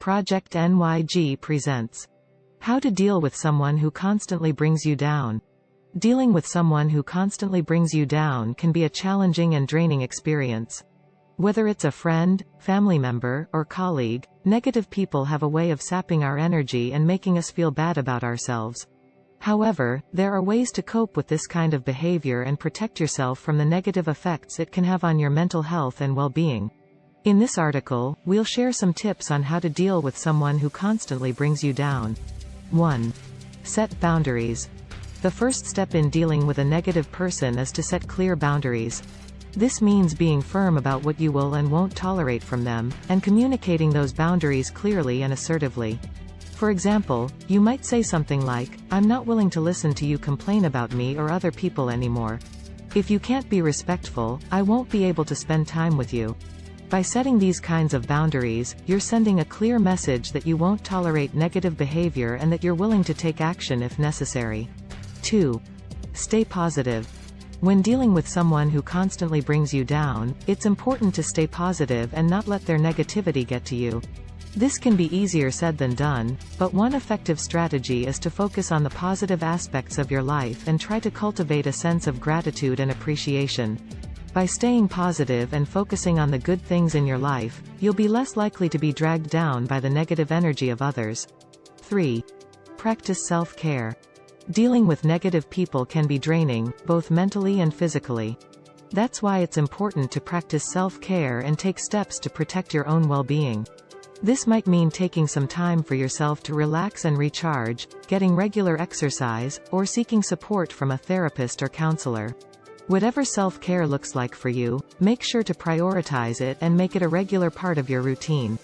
Project NYG presents How to Deal with Someone Who Constantly Brings You Down. Dealing with someone who constantly brings you down can be a challenging and draining experience. Whether it's a friend, family member, or colleague, negative people have a way of sapping our energy and making us feel bad about ourselves. However, there are ways to cope with this kind of behavior and protect yourself from the negative effects it can have on your mental health and well-being. In this article, we'll share some tips on how to deal with someone who constantly brings you down. 1. Set boundaries. The first step in dealing with a negative person is to set clear boundaries. This means being firm about what you will and won't tolerate from them, and communicating those boundaries clearly and assertively. For example, you might say something like, "I'm not willing to listen to you complain about me or other people anymore. If you can't be respectful, I won't be able to spend time with you." By setting these kinds of boundaries, you're sending a clear message that you won't tolerate negative behavior and that you're willing to take action if necessary. 2. Stay positive. When dealing with someone who constantly brings you down, it's important to stay positive and not let their negativity get to you. This can be easier said than done, but one effective strategy is to focus on the positive aspects of your life and try to cultivate a sense of gratitude and appreciation. By staying positive and focusing on the good things in your life, you'll be less likely to be dragged down by the negative energy of others. 3. Practice self-care. Dealing with negative people can be draining, both mentally and physically. That's why it's important to practice self-care and take steps to protect your own well-being. This might mean taking some time for yourself to relax and recharge, getting regular exercise, or seeking support from a therapist or counselor. Whatever self-care looks like for you, make sure to prioritize it and make it a regular part of your routine.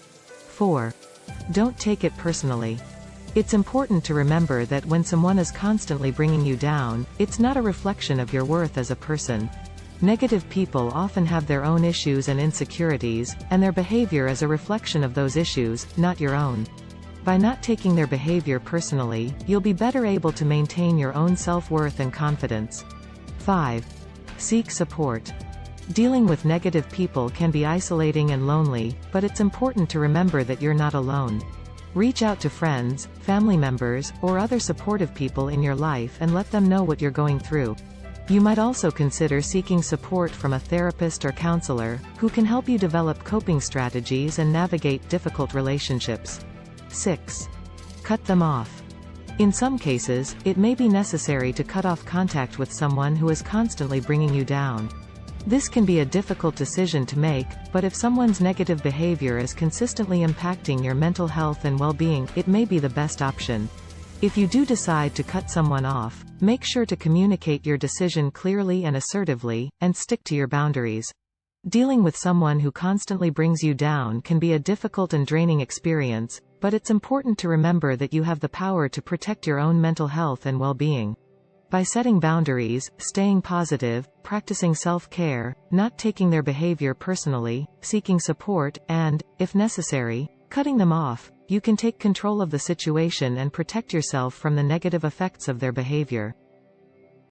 4. Don't take it personally. It's important to remember that when someone is constantly bringing you down, it's not a reflection of your worth as a person. Negative people often have their own issues and insecurities, and their behavior is a reflection of those issues, not your own. By not taking their behavior personally, you'll be better able to maintain your own self-worth and confidence. 5. Seek support. Dealing with negative people can be isolating and lonely, but it's important to remember that you're not alone. Reach out to friends, family members, or other supportive people in your life and let them know what you're going through. You might also consider seeking support from a therapist or counselor, who can help you develop coping strategies and navigate difficult relationships. 6. Cut them off. In some cases, it may be necessary to cut off contact with someone who is constantly bringing you down. This can be a difficult decision to make, but if someone's negative behavior is consistently impacting your mental health and well-being, it may be the best option. If you do decide to cut someone off, make sure to communicate your decision clearly and assertively, and stick to your boundaries. Dealing with someone who constantly brings you down can be a difficult and draining experience, but it's important to remember that you have the power to protect your own mental health and well-being. By setting boundaries, staying positive, practicing self-care, not taking their behavior personally, seeking support, and, if necessary, cutting them off, you can take control of the situation and protect yourself from the negative effects of their behavior.